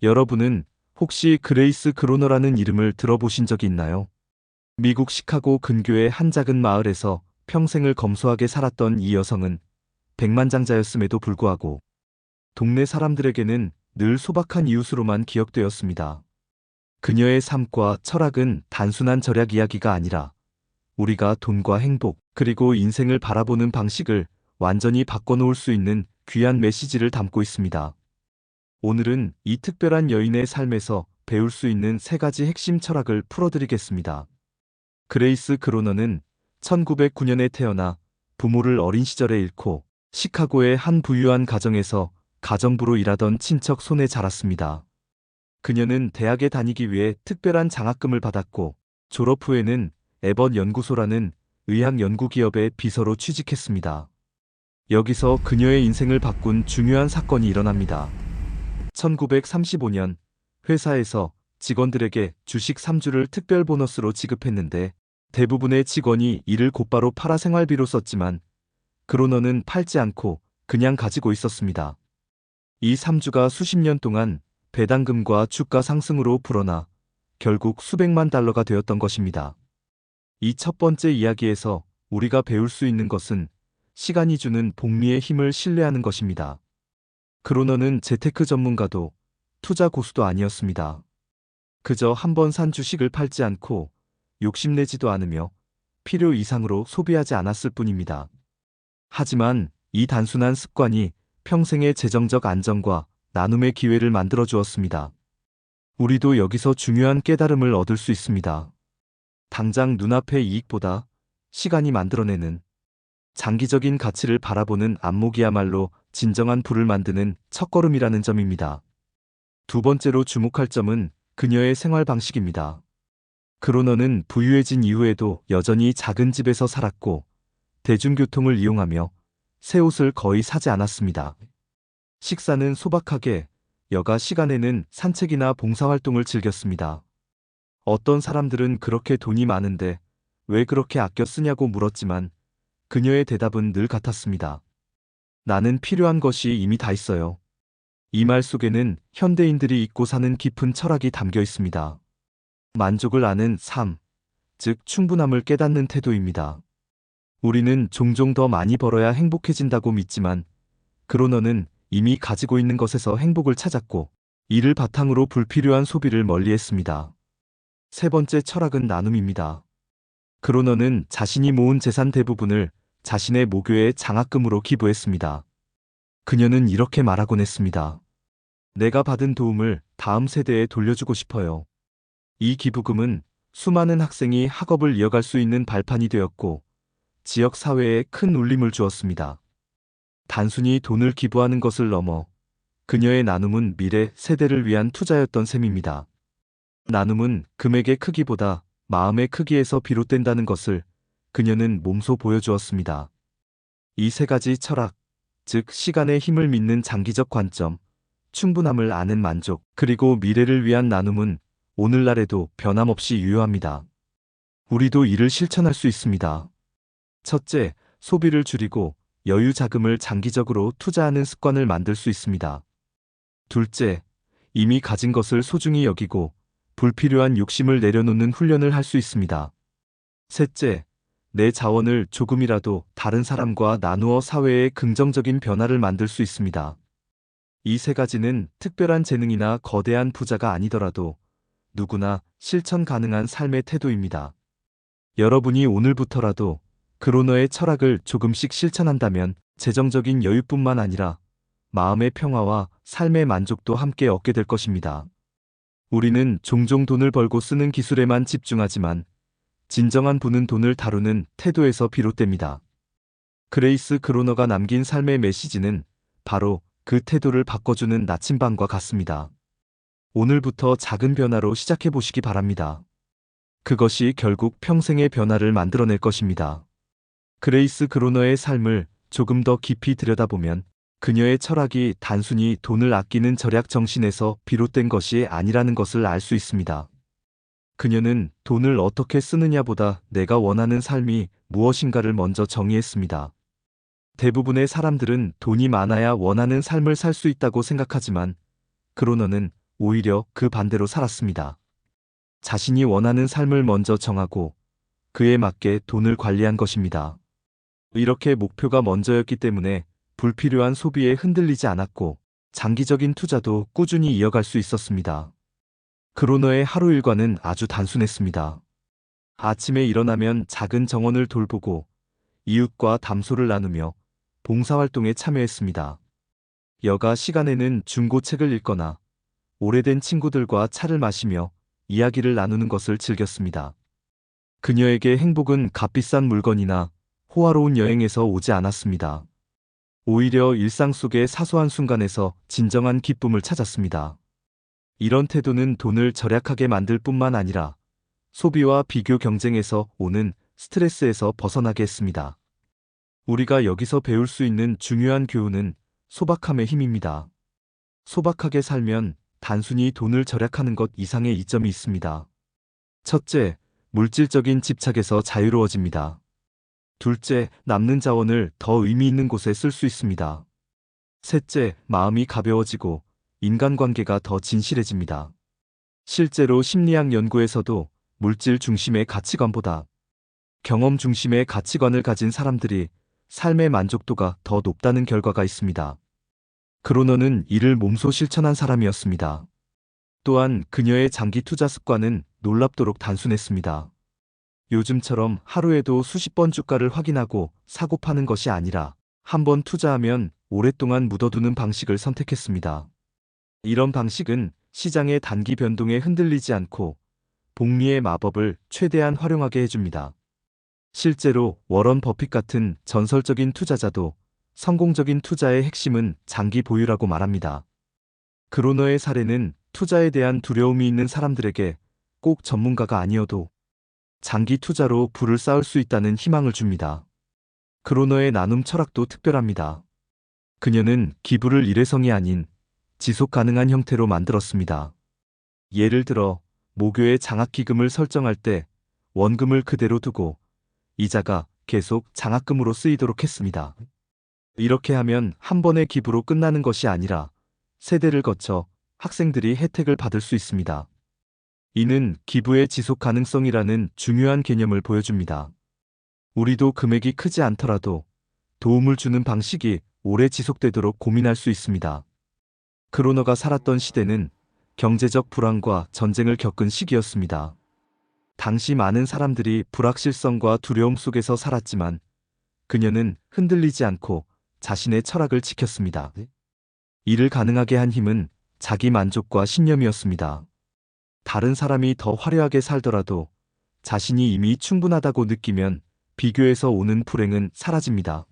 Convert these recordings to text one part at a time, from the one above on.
여러분은 혹시 그레이스 그로너라는 이름을 들어보신 적이 있나요? 미국 시카고 근교의 한 작은 마을에서 평생을 검소하게 살았던 이 여성은 백만장자였음에도 불구하고 동네 사람들에게는 늘 소박한 이웃으로만 기억되었습니다. 그녀의 삶과 철학은 단순한 절약 이야기가 아니라 우리가 돈과 행복, 그리고 인생을 바라보는 방식을 완전히 바꿔놓을 수 있는 귀한 메시지를 담고 있습니다. 오늘은 이 특별한 여인의 삶에서 배울 수 있는 세 가지 핵심 철학을 풀어드리겠습니다. 그레이스 그로너는 1909년에 태어나 부모를 어린 시절에 잃고 시카고의 한 부유한 가정에서 가정부로 일하던 친척 손에 자랐습니다. 그녀는 대학에 다니기 위해 특별한 장학금을 받았고 졸업 후에는 에번 연구소라는 의학 연구기업의 비서로 취직했습니다. 여기서 그녀의 인생을 바꾼 중요한 사건이 일어납니다. 1935년 회사에서 직원들에게 주식 3주를 특별 보너스로 지급했는데 대부분의 직원이 이를 곧바로 팔아 생활비로 썼지만 그로너는 팔지 않고 그냥 가지고 있었습니다. 이 3주가 수십 년 동안 배당금과 주가 상승으로 불어나 결국 수백만 달러가 되었던 것입니다. 이 첫 번째 이야기에서 우리가 배울 수 있는 것은 시간이 주는 복리의 힘을 신뢰하는 것입니다. 그로너는 재테크 전문가도 투자 고수도 아니었습니다. 그저 한 번 산 주식을 팔지 않고 욕심내지도 않으며 필요 이상으로 소비하지 않았을 뿐입니다. 하지만 이 단순한 습관이 평생의 재정적 안정과 나눔의 기회를 만들어 주었습니다. 우리도 여기서 중요한 깨달음을 얻을 수 있습니다. 당장 눈앞의 이익보다 시간이 만들어내는 장기적인 가치를 바라보는 안목이야말로 진정한 부를 만드는 첫걸음이라는 점입니다. 두 번째로 주목할 점은 그녀의 생활 방식입니다. 그로너는 부유해진 이후에도 여전히 작은 집에서 살았고 대중교통을 이용하며 새 옷을 거의 사지 않았습니다. 식사는 소박하게, 여가 시간에는 산책이나 봉사활동을 즐겼습니다. 어떤 사람들은 그렇게 돈이 많은데 왜 그렇게 아껴 쓰냐고 물었지만 그녀의 대답은 늘 같았습니다. 나는 필요한 것이 이미 다 있어요. 이 말 속에는 현대인들이 잊고 사는 깊은 철학이 담겨 있습니다. 만족을 아는 삶, 즉 충분함을 깨닫는 태도입니다. 우리는 종종 더 많이 벌어야 행복해진다고 믿지만 그로너는 이미 가지고 있는 것에서 행복을 찾았고 이를 바탕으로 불필요한 소비를 멀리했습니다. 세 번째 철학은 나눔입니다. 그로너는 자신이 모은 재산 대부분을 자신의 모교의 장학금으로 기부했습니다. 그녀는 이렇게 말하곤 했습니다. 내가 받은 도움을 다음 세대에 돌려주고 싶어요. 이 기부금은 수많은 학생이 학업을 이어갈 수 있는 발판이 되었고 지역 사회에 큰 울림을 주었습니다. 단순히 돈을 기부하는 것을 넘어 그녀의 나눔은 미래 세대를 위한 투자였던 셈입니다. 나눔은 금액의 크기보다 마음의 크기에서 비롯된다는 것을 그녀는 몸소 보여주었습니다. 이 세 가지 철학, 즉 시간의 힘을 믿는 장기적 관점, 충분함을 아는 만족, 그리고 미래를 위한 나눔은 오늘날에도 변함없이 유효합니다. 우리도 이를 실천할 수 있습니다. 첫째, 소비를 줄이고 여유 자금을 장기적으로 투자하는 습관을 만들 수 있습니다. 둘째, 이미 가진 것을 소중히 여기고 불필요한 욕심을 내려놓는 훈련을 할 수 있습니다. 셋째, 내 자원을 조금이라도 다른 사람과 나누어 사회에 긍정적인 변화를 만들 수 있습니다. 이 세 가지는 특별한 재능이나 거대한 부자가 아니더라도 누구나 실천 가능한 삶의 태도입니다. 여러분이 오늘부터라도 그로너의 철학을 조금씩 실천한다면 재정적인 여유뿐만 아니라 마음의 평화와 삶의 만족도 함께 얻게 될 것입니다. 우리는 종종 돈을 벌고 쓰는 기술에만 집중하지만 진정한 부는 돈을 다루는 태도에서 비롯됩니다. 그레이스 그로너가 남긴 삶의 메시지는 바로 그 태도를 바꿔주는 나침반과 같습니다. 오늘부터 작은 변화로 시작해 보시기 바랍니다. 그것이 결국 평생의 변화를 만들어낼 것입니다. 그레이스 그로너의 삶을 조금 더 깊이 들여다보면 그녀의 철학이 단순히 돈을 아끼는 절약 정신에서 비롯된 것이 아니라는 것을 알 수 있습니다. 그녀는 돈을 어떻게 쓰느냐보다 내가 원하는 삶이 무엇인가를 먼저 정의했습니다. 대부분의 사람들은 돈이 많아야 원하는 삶을 살 수 있다고 생각하지만 그로너는 오히려 그 반대로 살았습니다. 자신이 원하는 삶을 먼저 정하고 그에 맞게 돈을 관리한 것입니다. 이렇게 목표가 먼저였기 때문에 불필요한 소비에 흔들리지 않았고 장기적인 투자도 꾸준히 이어갈 수 있었습니다. 그로너의 하루 일과는 아주 단순했습니다. 아침에 일어나면 작은 정원을 돌보고 이웃과 담소를 나누며 봉사활동에 참여했습니다. 여가 시간에는 중고책을 읽거나 오래된 친구들과 차를 마시며 이야기를 나누는 것을 즐겼습니다. 그녀에게 행복은 값비싼 물건이나 호화로운 여행에서 오지 않았습니다. 오히려 일상 속의 사소한 순간에서 진정한 기쁨을 찾았습니다. 이런 태도는 돈을 절약하게 만들 뿐만 아니라 소비와 비교 경쟁에서 오는 스트레스에서 벗어나게 했습니다. 우리가 여기서 배울 수 있는 중요한 교훈은 소박함의 힘입니다. 소박하게 살면 단순히 돈을 절약하는 것 이상의 이점이 있습니다. 첫째, 물질적인 집착에서 자유로워집니다. 둘째, 남는 자원을 더 의미 있는 곳에 쓸 수 있습니다. 셋째, 마음이 가벼워지고 인간관계가 더 진실해집니다. 실제로 심리학 연구에서도 물질 중심의 가치관보다 경험 중심의 가치관을 가진 사람들이 삶의 만족도가 더 높다는 결과가 있습니다. 그로너는 이를 몸소 실천한 사람이었습니다. 또한 그녀의 장기 투자 습관은 놀랍도록 단순했습니다. 요즘처럼 하루에도 수십 번 주가를 확인하고 사고 파는 것이 아니라 한 번 투자하면 오랫동안 묻어두는 방식을 선택했습니다. 이런 방식은 시장의 단기 변동에 흔들리지 않고 복리의 마법을 최대한 활용하게 해줍니다. 실제로 워런 버핏 같은 전설적인 투자자도 성공적인 투자의 핵심은 장기 보유라고 말합니다. 그로너의 사례는 투자에 대한 두려움이 있는 사람들에게 꼭 전문가가 아니어도 장기 투자로 부를 쌓을 수 있다는 희망을 줍니다. 그로너의 나눔 철학도 특별합니다. 그녀는 기부를 일회성이 아닌 지속 가능한 형태로 만들었습니다. 예를 들어 모교의 장학기금을 설정할 때 원금을 그대로 두고 이자가 계속 장학금으로 쓰이도록 했습니다. 이렇게 하면 한 번의 기부로 끝나는 것이 아니라 세대를 거쳐 학생들이 혜택을 받을 수 있습니다. 이는 기부의 지속 가능성이라는 중요한 개념을 보여줍니다. 우리도 금액이 크지 않더라도 도움을 주는 방식이 오래 지속되도록 고민할 수 있습니다. 그로너가 살았던 시대는 경제적 불안과 전쟁을 겪은 시기였습니다. 당시 많은 사람들이 불확실성과 두려움 속에서 살았지만 그녀는 흔들리지 않고 자신의 철학을 지켰습니다. 이를 가능하게 한 힘은 자기 만족과 신념이었습니다. 다른 사람이 더 화려하게 살더라도 자신이 이미 충분하다고 느끼면 비교에서 오는 불행은 사라집니다.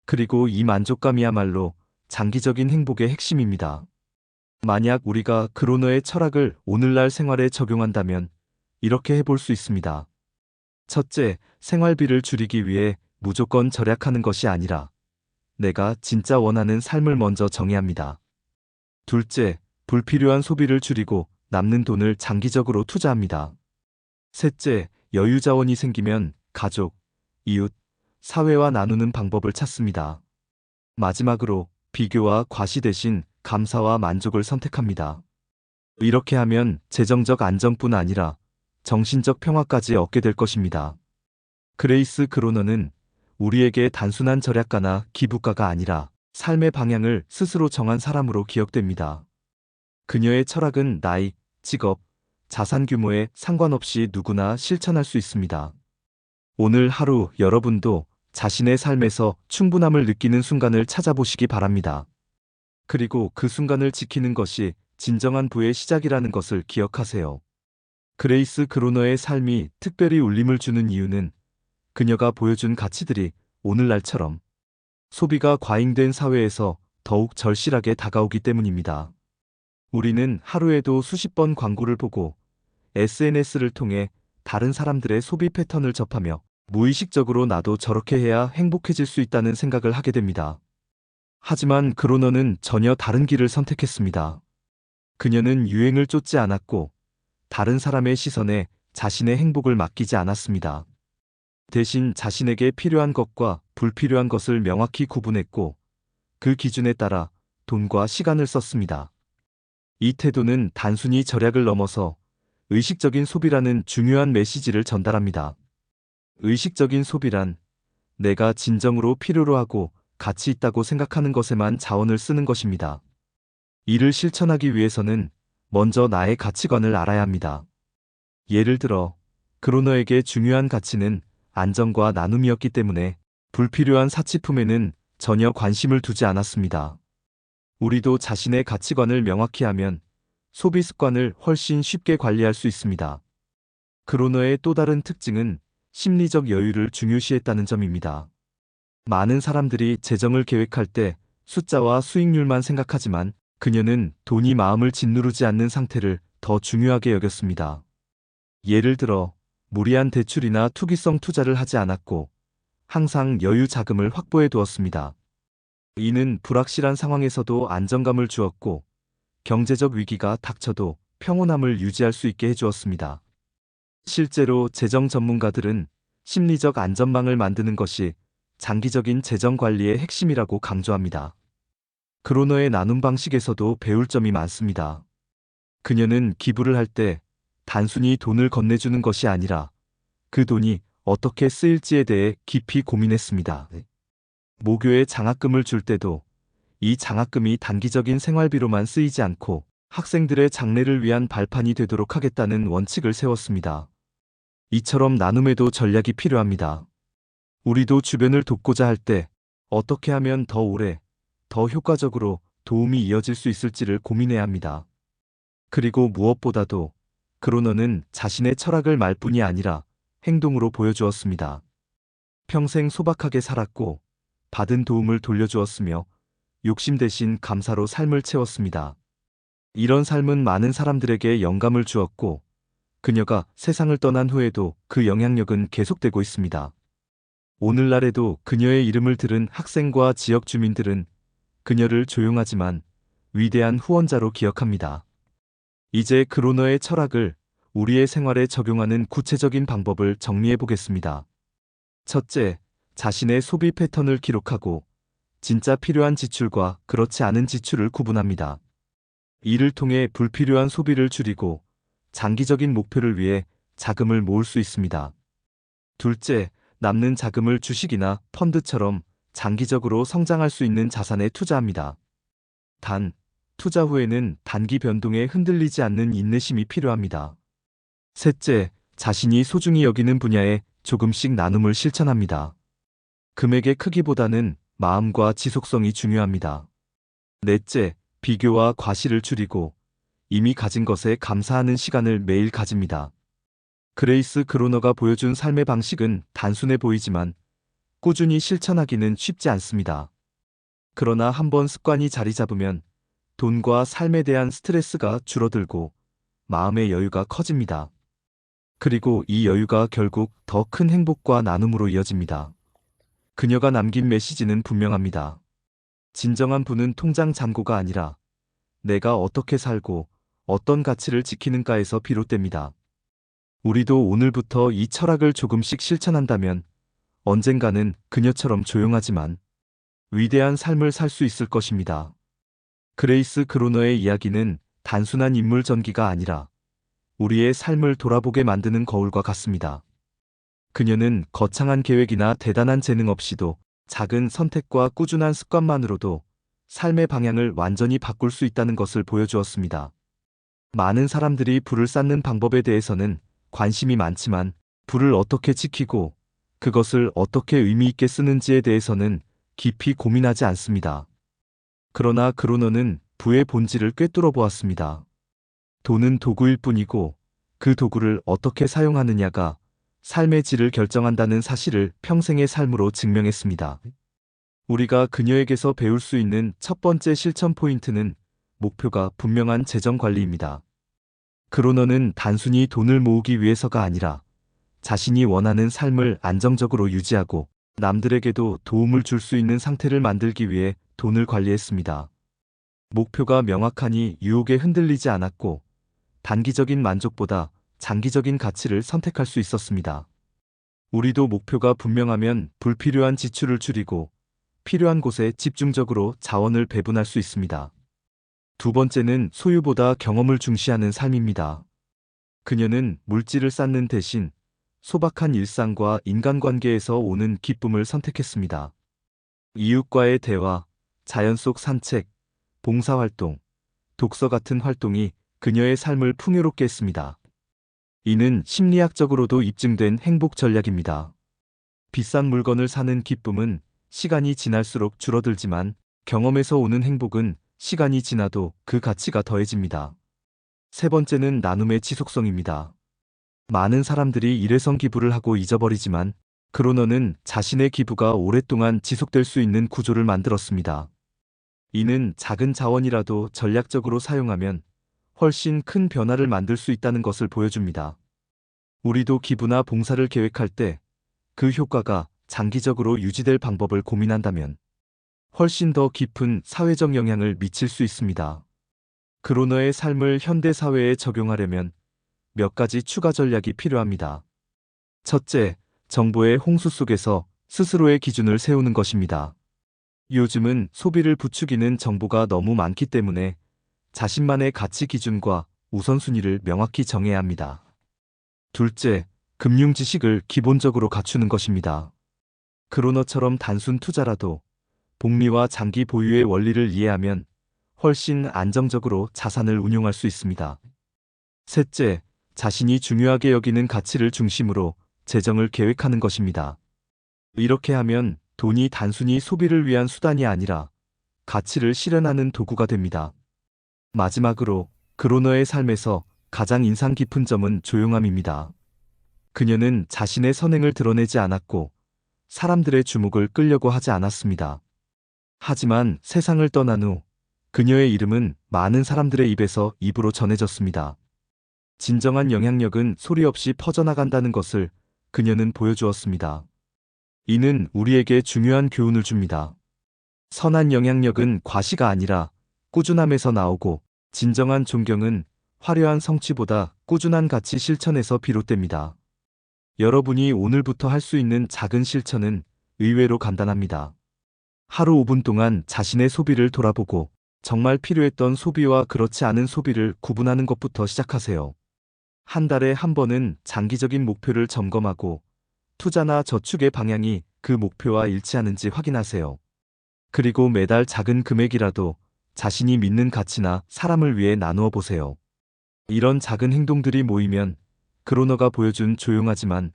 그리고 이 만족감이야말로 장기적인 행복의 핵심입니다. 만약 우리가 그로너의 철학을 오늘날 생활에 적용한다면 이렇게 해볼 수 있습니다. 첫째, 생활비를 줄이기 위해 무조건 절약하는 것이 아니라 내가 진짜 원하는 삶을 먼저 정해야 합니다. 둘째, 불필요한 소비를 줄이고 남는 돈을 장기적으로 투자합니다. 셋째, 여유 자원이 생기면 가족, 이웃, 사회와 나누는 방법을 찾습니다. 마지막으로 비교와 과시 대신 감사와 만족을 선택합니다. 이렇게 하면 재정적 안정뿐 아니라 정신적 평화까지 얻게 될 것입니다. 그레이스 그로너는 우리에게 단순한 절약가나 기부가가 아니라 삶의 방향을 스스로 정한 사람으로 기억됩니다. 그녀의 철학은 나이, 직업, 자산 규모에 상관없이 누구나 실천할 수 있습니다. 오늘 하루 여러분도 자신의 삶에서 충분함을 느끼는 순간을 찾아보시기 바랍니다. 그리고 그 순간을 지키는 것이 진정한 부의 시작이라는 것을 기억하세요. 그레이스 그로너의 삶이 특별히 울림을 주는 이유는 그녀가 보여준 가치들이 오늘날처럼 소비가 과잉된 사회에서 더욱 절실하게 다가오기 때문입니다. 우리는 하루에도 수십 번 광고를 보고 SNS를 통해 다른 사람들의 소비 패턴을 접하며 무의식적으로 나도 저렇게 해야 행복해질 수 있다는 생각을 하게 됩니다. 하지만 그로너는 전혀 다른 길을 선택했습니다. 그녀는 유행을 쫓지 않았고 다른 사람의 시선에 자신의 행복을 맡기지 않았습니다. 대신 자신에게 필요한 것과 불필요한 것을 명확히 구분했고 그 기준에 따라 돈과 시간을 썼습니다. 이 태도는 단순히 절약을 넘어서 의식적인 소비라는 중요한 메시지를 전달합니다. 의식적인 소비란 내가 진정으로 필요로 하고 가치 있다고 생각하는 것에만 자원을 쓰는 것입니다. 이를 실천하기 위해서는 먼저 나의 가치관을 알아야 합니다. 예를 들어, 그로너에게 중요한 가치는 안정과 나눔이었기 때문에 불필요한 사치품에는 전혀 관심을 두지 않았습니다. 우리도 자신의 가치관을 명확히 하면 소비 습관을 훨씬 쉽게 관리할 수 있습니다. 그로너의 또 다른 특징은 심리적 여유를 중요시했다는 점입니다. 많은 사람들이 재정을 계획할 때 숫자와 수익률만 생각하지만 그녀는 돈이 마음을 짓누르지 않는 상태를 더 중요하게 여겼습니다. 예를 들어 무리한 대출이나 투기성 투자를 하지 않았고 항상 여유 자금을 확보해 두었습니다. 이는 불확실한 상황에서도 안정감을 주었고 경제적 위기가 닥쳐도 평온함을 유지할 수 있게 해주었습니다. 실제로 재정 전문가들은 심리적 안전망을 만드는 것이 장기적인 재정 관리의 핵심이라고 강조합니다. 그로너의 나눔 방식에서도 배울 점이 많습니다. 그녀는 기부를 할 때 단순히 돈을 건네주는 것이 아니라 그 돈이 어떻게 쓰일지에 대해 깊이 고민했습니다. 모교에 장학금을 줄 때도 이 장학금이 단기적인 생활비로만 쓰이지 않고 학생들의 장래를 위한 발판이 되도록 하겠다는 원칙을 세웠습니다. 이처럼 나눔에도 전략이 필요합니다. 우리도 주변을 돕고자 할 때 어떻게 하면 더 오래, 더 효과적으로 도움이 이어질 수 있을지를 고민해야 합니다. 그리고 무엇보다도 그로너는 자신의 철학을 말뿐이 아니라 행동으로 보여주었습니다. 평생 소박하게 살았고 받은 도움을 돌려주었으며 욕심 대신 감사로 삶을 채웠습니다. 이런 삶은 많은 사람들에게 영감을 주었고 그녀가 세상을 떠난 후에도 그 영향력은 계속되고 있습니다. 오늘날에도 그녀의 이름을 들은 학생과 지역 주민들은 그녀를 조용하지만 위대한 후원자로 기억합니다. 이제 그로너의 철학을 우리의 생활에 적용하는 구체적인 방법을 정리해 보겠습니다. 첫째, 자신의 소비 패턴을 기록하고 진짜 필요한 지출과 그렇지 않은 지출을 구분합니다. 이를 통해 불필요한 소비를 줄이고 장기적인 목표를 위해 자금을 모을 수 있습니다. 둘째, 남는 자금을 주식이나 펀드처럼 장기적으로 성장할 수 있는 자산에 투자합니다. 단, 투자 후에는 단기 변동에 흔들리지 않는 인내심이 필요합니다. 셋째, 자신이 소중히 여기는 분야에 조금씩 나눔을 실천합니다. 금액의 크기보다는 마음과 지속성이 중요합니다. 넷째, 비교와 과시를 줄이고 이미 가진 것에 감사하는 시간을 매일 가집니다. 그레이스 그로너가 보여준 삶의 방식은 단순해 보이지만 꾸준히 실천하기는 쉽지 않습니다. 그러나 한번 습관이 자리 잡으면 돈과 삶에 대한 스트레스가 줄어들고 마음의 여유가 커집니다. 그리고 이 여유가 결국 더 큰 행복과 나눔으로 이어집니다. 그녀가 남긴 메시지는 분명합니다. 진정한 부는 통장 잔고가 아니라 내가 어떻게 살고 어떤 가치를 지키는가에서 비롯됩니다. 우리도 오늘부터 이 철학을 조금씩 실천한다면 언젠가는 그녀처럼 조용하지만 위대한 삶을 살 수 있을 것입니다. 그레이스 그로너의 이야기는 단순한 인물 전기가 아니라 우리의 삶을 돌아보게 만드는 거울과 같습니다. 그녀는 거창한 계획이나 대단한 재능 없이도 작은 선택과 꾸준한 습관만으로도 삶의 방향을 완전히 바꿀 수 있다는 것을 보여주었습니다. 많은 사람들이 불을 쌓는 방법에 대해서는 관심이 많지만 불을 어떻게 지키고 그것을 어떻게 의미 있게 쓰는지에 대해서는 깊이 고민하지 않습니다. 그러나 그로너는 부의 본질을 꿰뚫어 보았습니다. 돈은 도구일 뿐이고 그 도구를 어떻게 사용하느냐가 삶의 질을 결정한다는 사실을 평생의 삶으로 증명했습니다. 우리가 그녀에게서 배울 수 있는 첫 번째 실천 포인트는 목표가 분명한 재정 관리입니다. 그로너는 단순히 돈을 모으기 위해서가 아니라 자신이 원하는 삶을 안정적으로 유지하고 남들에게도 도움을 줄 수 있는 상태를 만들기 위해 돈을 관리했습니다. 목표가 명확하니 유혹에 흔들리지 않았고 단기적인 만족보다 장기적인 가치를 선택할 수 있었습니다. 우리도 목표가 분명하면 불필요한 지출을 줄이고 필요한 곳에 집중적으로 자원을 배분할 수 있습니다. 두 번째는 소유보다 경험을 중시하는 삶입니다. 그녀는 물질을 쌓는 대신 소박한 일상과 인간관계에서 오는 기쁨을 선택했습니다. 이웃과의 대화, 자연 속 산책, 봉사활동, 독서 같은 활동이 그녀의 삶을 풍요롭게 했습니다. 이는 심리학적으로도 입증된 행복 전략입니다. 비싼 물건을 사는 기쁨은 시간이 지날수록 줄어들지만 경험에서 오는 행복은 시간이 지나도 그 가치가 더해집니다. 세 번째는 나눔의 지속성입니다. 많은 사람들이 일회성 기부를 하고 잊어버리지만 크로너는 자신의 기부가 오랫동안 지속될 수 있는 구조를 만들었습니다. 이는 작은 자원이라도 전략적으로 사용하면 훨씬 큰 변화를 만들 수 있다는 것을 보여줍니다. 우리도 기부나 봉사를 계획할 때 그 효과가 장기적으로 유지될 방법을 고민한다면 훨씬 더 깊은 사회적 영향을 미칠 수 있습니다. 크로너의 삶을 현대 사회에 적용하려면 몇 가지 추가 전략이 필요합니다. 첫째, 정보의 홍수 속에서 스스로의 기준을 세우는 것입니다. 요즘은 소비를 부추기는 정보가 너무 많기 때문에 자신만의 가치 기준과 우선순위를 명확히 정해야 합니다. 둘째, 금융 지식을 기본적으로 갖추는 것입니다. 크로너처럼 단순 투자라도 복리와 장기 보유의 원리를 이해하면 훨씬 안정적으로 자산을 운용할 수 있습니다. 셋째, 자신이 중요하게 여기는 가치를 중심으로 재정을 계획하는 것입니다. 이렇게 하면 돈이 단순히 소비를 위한 수단이 아니라 가치를 실현하는 도구가 됩니다. 마지막으로 크로너의 삶에서 가장 인상 깊은 점은 조용함입니다. 그녀는 자신의 선행을 드러내지 않았고 사람들의 주목을 끌려고 하지 않았습니다. 하지만 세상을 떠난 후 그녀의 이름은 많은 사람들의 입에서 입으로 전해졌습니다. 진정한 영향력은 소리 없이 퍼져나간다는 것을 그녀는 보여주었습니다. 이는 우리에게 중요한 교훈을 줍니다. 선한 영향력은 과시가 아니라 꾸준함에서 나오고 진정한 존경은 화려한 성취보다 꾸준한 가치 실천에서 비롯됩니다. 여러분이 오늘부터 할 수 있는 작은 실천은 의외로 간단합니다. 하루 5분 동안 자신의 소비를 돌아보고 정말 필요했던 소비와 그렇지 않은 소비를 구분하는 것부터 시작하세요. 한 달에 한 번은 장기적인 목표를 점검하고 투자나 저축의 방향이 그 목표와 일치하는지 확인하세요. 그리고 매달 작은 금액이라도 자신이 믿는 가치나 사람을 위해 나누어 보세요. 이런 작은 행동들이 모이면 크로너가 보여준 조용하지만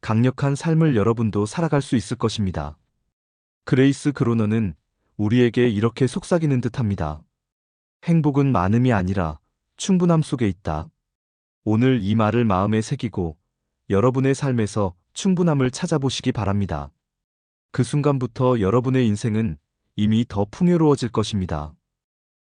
강력한 삶을 여러분도 살아갈 수 있을 것입니다. 그레이스 크로너는 우리에게 이렇게 속삭이는 듯합니다. 행복은 많음이 아니라 충분함 속에 있다. 오늘 이 말을 마음에 새기고 여러분의 삶에서 충분함을 찾아보시기 바랍니다. 그 순간부터 여러분의 인생은 이미 더 풍요로워질 것입니다.